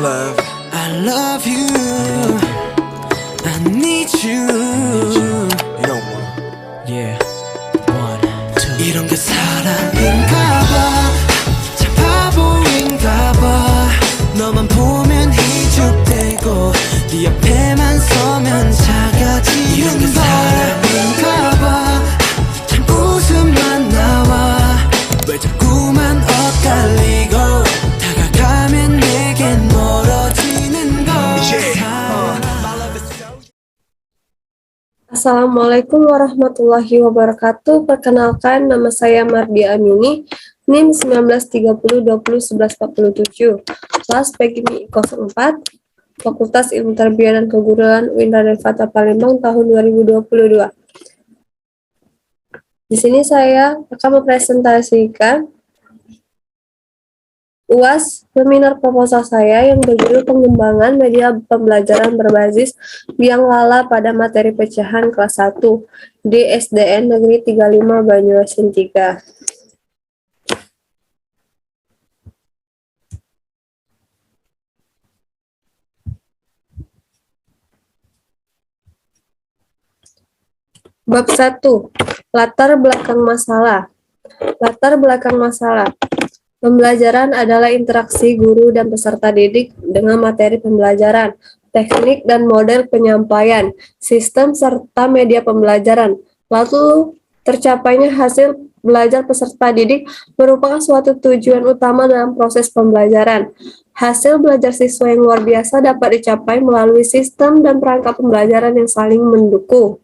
love. I love you. I need you. You know what? Yeah. One, two. 이런 게 사랑인가 봐. 참 바보인가 봐. 너만 보면 희죽대고 네 옆에만 서면 작아지는 이런 게 사랑인가 봐. 참 웃음만 나와. 왜 자꾸만 엇갈리고 다가가면 내겐 멀어지는 걸. Assalamualaikum warahmatullahi wabarakatuh. Perkenalkan, nama saya Mardia Amini, NIM 1930201147, kelas PGMI 04, Fakultas Ilmu Tarbiyah dan Keguruan UIN Raden Fatah Palembang tahun 2022. Di sini saya akan mempresentasikan UAS seminar proposal saya yang berjudul Pengembangan Media Pembelajaran Berbasis Biang Lala pada materi pecahan kelas 1 di SDN Negeri 35 Banyuasin 3. Bab 1. Latar belakang masalah. Latar belakang masalah. Pembelajaran adalah interaksi guru dan peserta didik dengan materi pembelajaran, teknik dan model penyampaian, sistem serta media pembelajaran. Lalu tercapainya hasil belajar peserta didik merupakan suatu tujuan utama dalam proses pembelajaran. Hasil belajar siswa yang luar biasa dapat dicapai melalui sistem dan perangkat pembelajaran yang saling mendukung.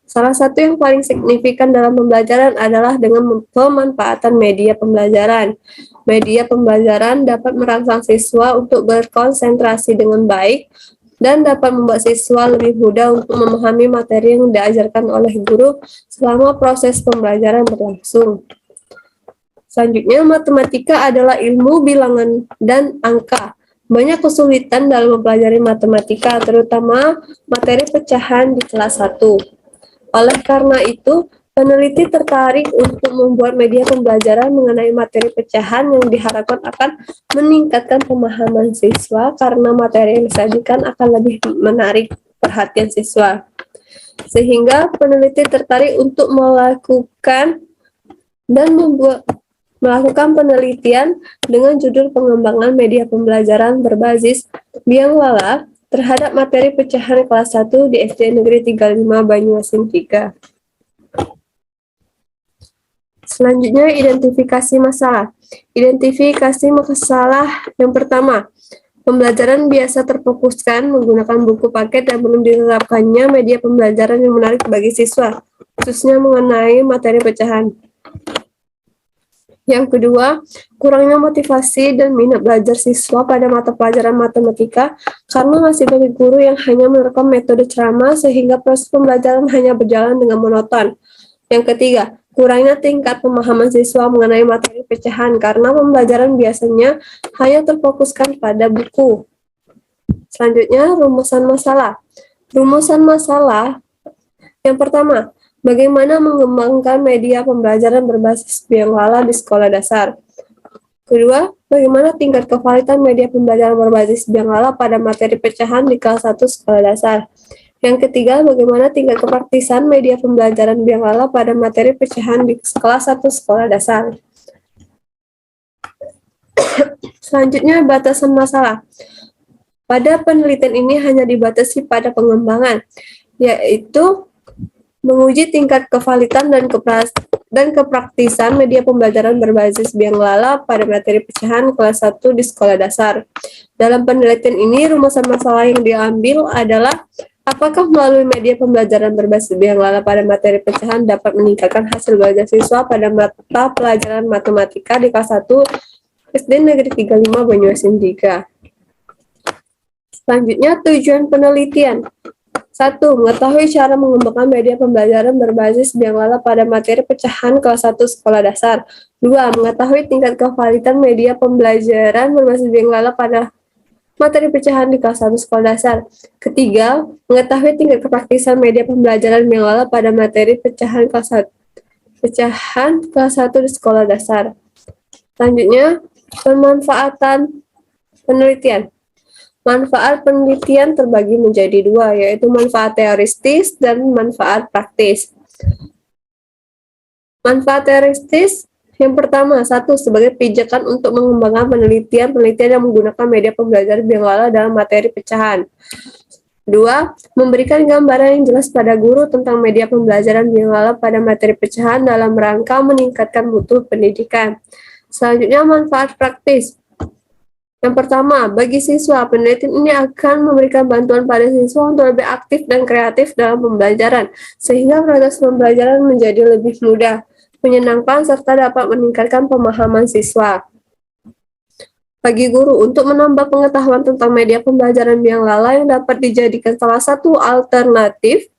Salah satu yang paling signifikan dalam pembelajaran adalah dengan pemanfaatan media pembelajaran. Media pembelajaran dapat merangsang siswa untuk berkonsentrasi dengan baik dan dapat membuat siswa lebih mudah untuk memahami materi yang diajarkan oleh guru selama proses pembelajaran berlangsung. Selanjutnya, matematika adalah ilmu bilangan dan angka. Banyak kesulitan dalam mempelajari matematika, terutama materi pecahan di kelas 1. Oleh karena itu, peneliti tertarik untuk membuat media pembelajaran mengenai materi pecahan yang diharapkan akan meningkatkan pemahaman siswa karena materi yang disajikan akan lebih menarik perhatian siswa. Sehingga peneliti tertarik untuk melakukan penelitian dengan judul Pengembangan Media Pembelajaran Berbasis Biang Lala terhadap materi pecahan kelas 1 di SD Negeri 35 Banyuasin 3. Selanjutnya, identifikasi masalah. Identifikasi masalah yang pertama, pembelajaran biasa terfokuskan menggunakan buku paket dan belum ditetapkannya media pembelajaran yang menarik bagi siswa, khususnya mengenai materi pecahan. Yang kedua, kurangnya motivasi dan minat belajar siswa pada mata pelajaran matematika karena masih banyak guru yang hanya menerapkan metode ceramah sehingga proses pembelajaran hanya berjalan dengan monoton. Yang ketiga, kurangnya tingkat pemahaman siswa mengenai materi pecahan karena pembelajaran biasanya hanya terfokuskan pada buku. Selanjutnya, rumusan masalah. Rumusan masalah yang pertama, bagaimana mengembangkan media pembelajaran berbasis biang lala di sekolah dasar. Kedua, bagaimana tingkat kevalitan media pembelajaran berbasis biang lala pada materi pecahan di kelas 1 sekolah dasar. Yang ketiga, bagaimana tingkat kepraktisan media pembelajaran biang lala pada materi pecahan di kelas 1 sekolah dasar. Selanjutnya, batasan masalah. Pada penelitian ini hanya dibatasi pada pengembangan, yaitu menguji tingkat kevalitan dan kepraktisan media pembelajaran berbasis biang lala pada materi pecahan kelas 1 di sekolah dasar. Dalam penelitian ini, rumusan masalah yang diambil adalah apakah melalui media pembelajaran berbasis biang lala pada materi pecahan dapat meningkatkan hasil belajar siswa pada mata pelajaran matematika di kelas 1 SD Negeri 35 Banyuasin 3. Selanjutnya, tujuan penelitian. 1. Mengetahui cara mengembangkan media pembelajaran berbasis biang lala pada materi pecahan kelas 1 sekolah dasar. 2. Mengetahui tingkat kevalitan media pembelajaran berbasis biang lala pada materi pecahan di kelas 1 sekolah dasar. Ketiga, mengetahui tingkat kepraktisan media pembelajaran biang lala pada materi pecahan kelas 1 di sekolah dasar. Selanjutnya, pemanfaatan penelitian. Manfaat penelitian terbagi menjadi dua, yaitu manfaat teoristis dan manfaat praktis. Manfaat teoristis yang pertama, satu, sebagai pijakan untuk mengembangkan penelitian yang menggunakan media pembelajaran biolala dalam materi pecahan. Dua, memberikan gambaran yang jelas pada guru tentang media pembelajaran biolala pada materi pecahan dalam rangka meningkatkan mutu pendidikan. Selanjutnya, manfaat praktis. Yang pertama, bagi siswa, penelitian ini akan memberikan bantuan pada siswa untuk lebih aktif dan kreatif dalam pembelajaran, sehingga proses pembelajaran menjadi lebih mudah, menyenangkan, serta dapat meningkatkan pemahaman siswa. Bagi guru, untuk menambah pengetahuan tentang media pembelajaran biolala yang dapat dijadikan salah satu alternatif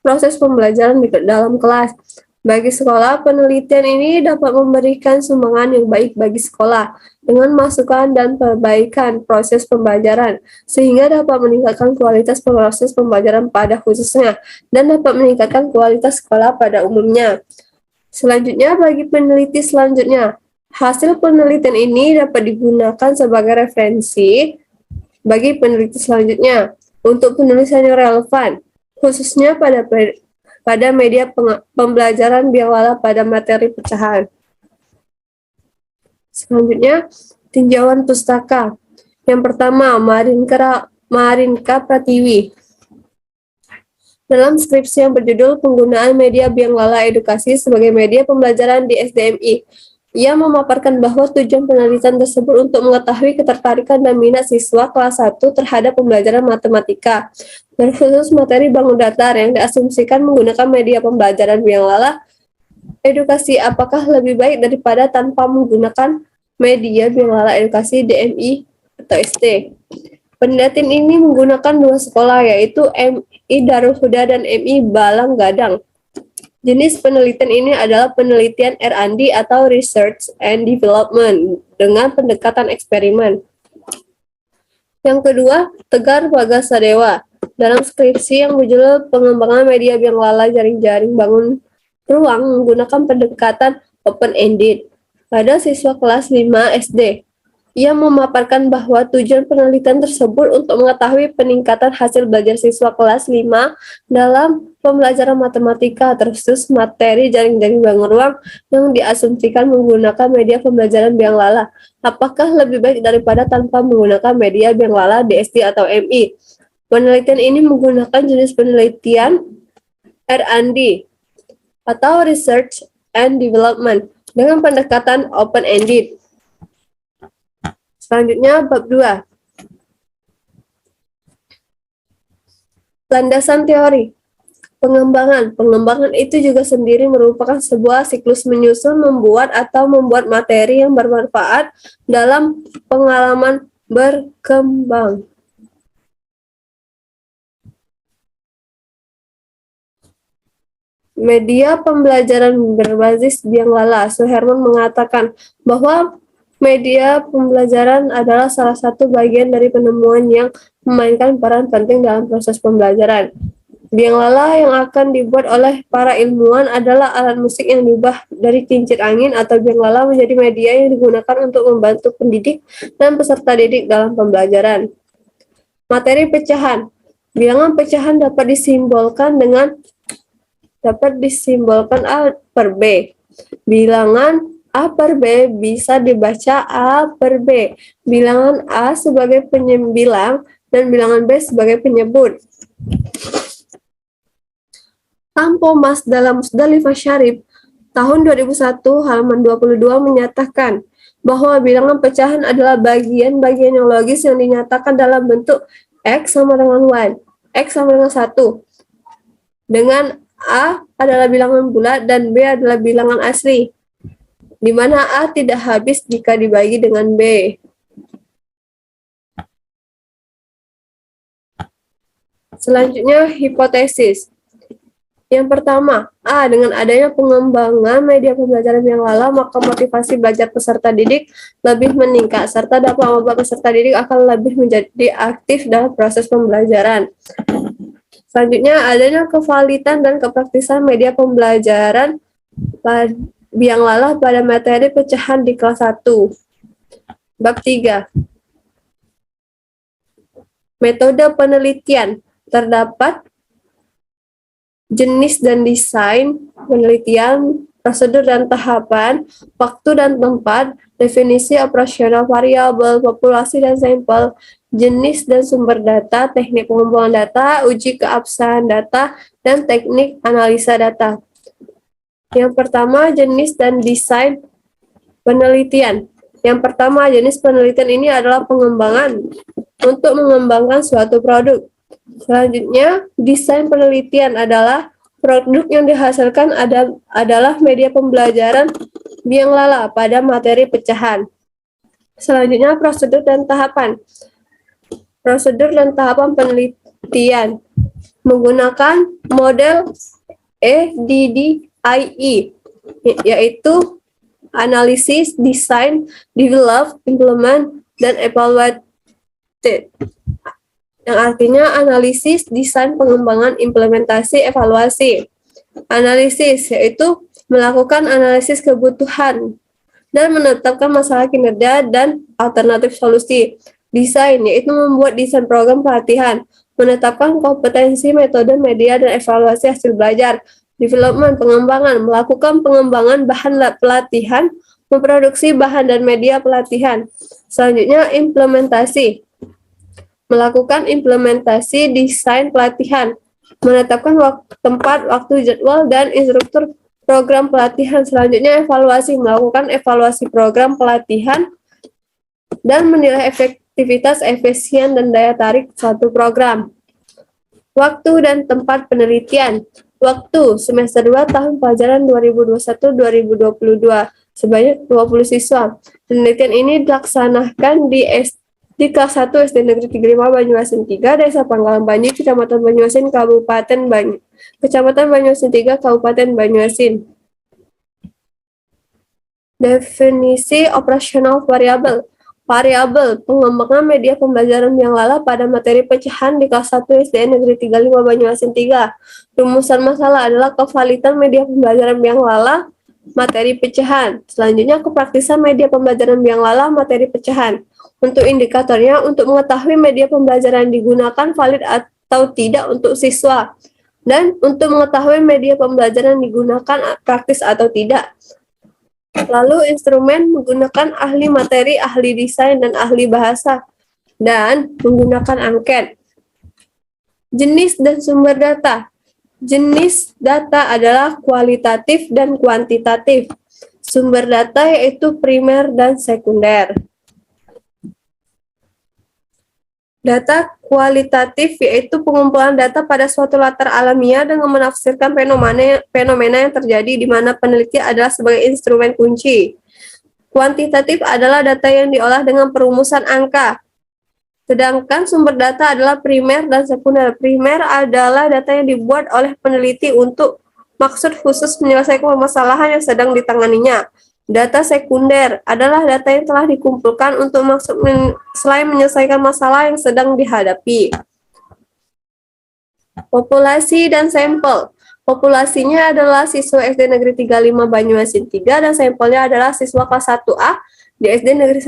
proses pembelajaran di dalam kelas. Bagi sekolah, penelitian ini dapat memberikan sumbangan yang baik bagi sekolah dengan masukan dan perbaikan proses pembelajaran, sehingga dapat meningkatkan kualitas proses pembelajaran pada khususnya dan dapat meningkatkan kualitas sekolah pada umumnya. Selanjutnya, bagi peneliti selanjutnya, hasil penelitian ini dapat digunakan sebagai referensi bagi peneliti selanjutnya untuk penulisan yang relevan, khususnya pada media pembelajaran biolala pada materi pecahan. Selanjutnya, tinjauan pustaka. Yang pertama, Marinka Pratiwi. Dalam skripsi yang berjudul Penggunaan Media Biolala Edukasi sebagai Media Pembelajaran di SDMI, ia memaparkan bahwa tujuan penelitian tersebut untuk mengetahui ketertarikan dan minat siswa kelas 1 terhadap pembelajaran matematika, berkhusus materi bangun datar yang diasumsikan menggunakan media pembelajaran biolala edukasi apakah lebih baik daripada tanpa menggunakan media biolala edukasi DMI atau ST. Penelitian ini menggunakan dua sekolah, yaitu MI Darul Huda dan MI Balang Gadang. Jenis penelitian ini adalah penelitian R&D atau Research and Development dengan pendekatan eksperimen. Yang kedua, Tegar Bagasadewa. Dalam skripsi yang berjudul Pengembangan Media Biolala Jaring-Jaring Bangun Ruang menggunakan pendekatan open-ended pada siswa kelas 5 SD. Ia memaparkan bahwa tujuan penelitian tersebut untuk mengetahui peningkatan hasil belajar siswa kelas 5 dalam pembelajaran matematika terkhusus materi jaring-jaring bangun ruang yang diasumsikan menggunakan media pembelajaran biolala. Apakah lebih baik daripada tanpa menggunakan media biolala DSD atau MI? Penelitian ini menggunakan jenis penelitian R&D atau Research and Development dengan pendekatan open-ended. Selanjutnya, bab 2. Landasan teori. Pengembangan. Pengembangan itu juga sendiri merupakan sebuah siklus menyusun, membuat, atau membuat materi yang bermanfaat dalam pengalaman berkembang. Media pembelajaran berbasis biolala. Suherman mengatakan bahwa media pembelajaran adalah salah satu bagian dari penemuan yang memainkan peran penting dalam proses pembelajaran. Biolala yang akan dibuat oleh para ilmuwan adalah alat musik yang diubah dari kincir angin atau biolala menjadi media yang digunakan untuk membantu pendidik dan peserta didik dalam pembelajaran. Materi pecahan. Bilangan pecahan dapat disimbolkan A per B. Bilangan A per B bisa dibaca A per B. Bilangan A sebagai penyembilang dan bilangan B sebagai penyebut. Tampo Mas dalam Musdalifah Syarif tahun 2001 halaman 22 menyatakan bahwa bilangan pecahan adalah bagian-bagian yang logis yang dinyatakan dalam bentuk X sama dengan Y, X sama dengan 1. Dengan A adalah bilangan bulat dan B adalah bilangan asli, di mana A tidak habis jika dibagi dengan B. Selanjutnya, hipotesis. Yang pertama, A. Dengan adanya pengembangan media pembelajaran yang lala, maka motivasi belajar peserta didik lebih meningkat, serta dapat membuat peserta didik akan lebih menjadi aktif dalam proses pembelajaran. Selanjutnya, adanya kevalitan dan kepraktisan media pembelajaran yang lala pada materi pecahan di kelas 1. Bab 3. Metode penelitian. Terdapat jenis dan desain penelitian, prosedur dan tahapan, waktu dan tempat, definisi operasional variabel, populasi dan sampel, jenis dan sumber data, teknik pengumpulan data, uji keabsahan data, dan teknik analisa data. Yang pertama, jenis dan desain penelitian. Yang pertama, jenis penelitian ini adalah pengembangan untuk mengembangkan suatu produk. Selanjutnya, desain penelitian adalah produk yang dihasilkan adalah media pembelajaran biang lala pada materi pecahan. Selanjutnya, prosedur dan tahapan. Prosedur dan tahapan penelitian menggunakan model ADDIE, yaitu analisis, design, develop, implement, dan evaluate. Yang artinya analisis, desain, pengembangan, implementasi, evaluasi. Analisis yaitu melakukan analisis kebutuhan dan menetapkan masalah kinerja dan alternatif solusi. Desain yaitu membuat desain program pelatihan, menetapkan kompetensi, metode, media, dan evaluasi hasil belajar. Development, pengembangan, melakukan pengembangan bahan pelatihan, memproduksi bahan dan media pelatihan. Selanjutnya, implementasi, melakukan implementasi desain pelatihan, menetapkan tempat, waktu, jadwal, dan instruktur program pelatihan. Selanjutnya, evaluasi, melakukan evaluasi program pelatihan, dan menilai efektivitas, efisien, dan daya tarik suatu program. Waktu dan tempat penelitian. Waktu, semester 2 tahun pelajaran 2021-2022, sebanyak 20 siswa. Penelitian ini dilaksanakan di kelas 1 SD Negeri 35 Banyuasin 3, Desa Pangkalan Banji, Kecamatan Banyuasin, Kecamatan Banyuasin 3, Kabupaten Banyuasin. Definisi operasional variabel. Variabel, pengembangan media pembelajaran yang lala pada materi pecahan di kelas 1 SD Negeri 35 Banyuasin 3. Rumusan masalah adalah kevalitan media pembelajaran yang lala materi pecahan. Selanjutnya, kepraktisan media pembelajaran yang lala materi pecahan. Untuk indikatornya, untuk mengetahui media pembelajaran digunakan valid atau tidak untuk siswa. Dan untuk mengetahui media pembelajaran digunakan praktis atau tidak. Lalu instrumen menggunakan ahli materi, ahli desain, dan ahli bahasa, dan menggunakan angket. Jenis dan sumber data. Jenis data adalah kualitatif dan kuantitatif. Sumber data yaitu primer dan sekunder. Data kualitatif yaitu pengumpulan data pada suatu latar alamiah dengan menafsirkan fenomena yang terjadi di mana peneliti adalah sebagai instrumen kunci. Kuantitatif adalah data yang diolah dengan perumusan angka. Sedangkan sumber data adalah primer dan sekunder. Primer adalah data yang dibuat oleh peneliti untuk maksud khusus menyelesaikan permasalahan yang sedang ditanganinya. Data sekunder adalah data yang telah dikumpulkan untuk maksud selain menyelesaikan masalah yang sedang dihadapi. Populasi dan sampel. Populasinya adalah siswa SD Negeri 35 Banyuasin 3 dan sampelnya adalah siswa kelas 1A di SD Negeri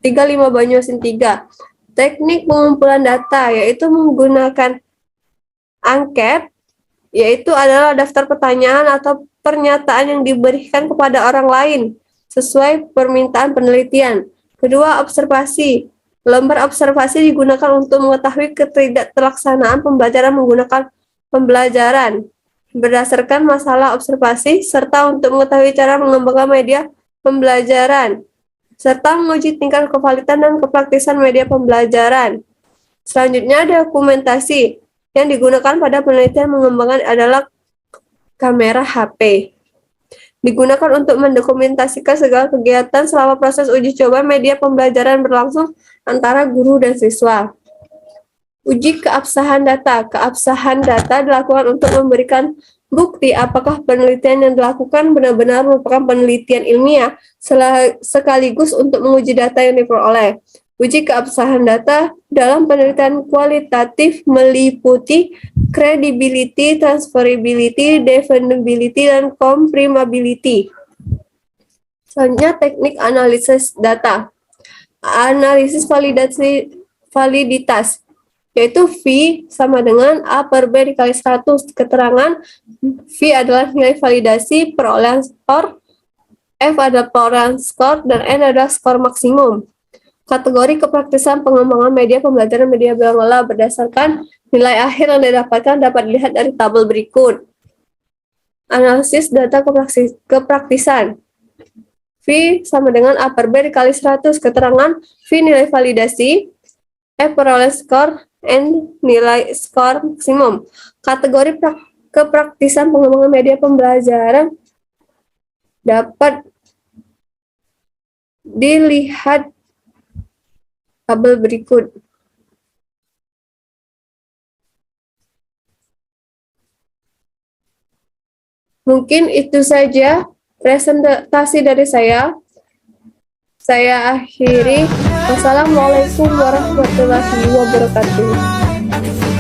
35 Banyuasin 3. Teknik pengumpulan data yaitu menggunakan angket, yaitu adalah daftar pertanyaan atau pernyataan yang diberikan kepada orang lain sesuai permintaan penelitian. Kedua, observasi. Lembar observasi digunakan untuk mengetahui ketidakterlaksanaan pembelajaran menggunakan pembelajaran berdasarkan masalah observasi, serta untuk mengetahui cara mengembangkan media pembelajaran, serta menguji tingkat kevalitan dan kepraktisan media pembelajaran. Selanjutnya, dokumentasi. Yang digunakan pada penelitian mengembangkan adalah kamera HP. Digunakan untuk mendokumentasikan segala kegiatan selama proses uji coba media pembelajaran berlangsung antara guru dan siswa. Uji keabsahan data. Keabsahan data dilakukan untuk memberikan bukti apakah penelitian yang dilakukan benar-benar merupakan penelitian ilmiah, sekaligus untuk menguji data yang diperoleh. Uji keabsahan data dalam penelitian kualitatif meliputi credibility, transferability, defendability, dan comprimability. Selanjutnya, teknik analisis data. Analisis validitas, yaitu V sama dengan A per B dikali 100. Keterangan V adalah nilai validasi perolehan skor, F adalah perolehan skor, dan N adalah skor maksimum. Kategori kepraktisan pengembangan media pembelajaran media biola berdasarkan nilai akhir yang didapatkan dapat dilihat dari tabel berikut. Analisis data kepraktisan. V sama dengan A per B dikali 100. Keterangan V nilai validasi, F perolehan skor, N nilai skor maksimum. Kategori kepraktisan pengembangan media pembelajaran dapat dilihat tabel berikut. Mungkin itu saja presentasi dari saya. Saya akhiri. Wassalamualaikum warahmatullahi wabarakatuh.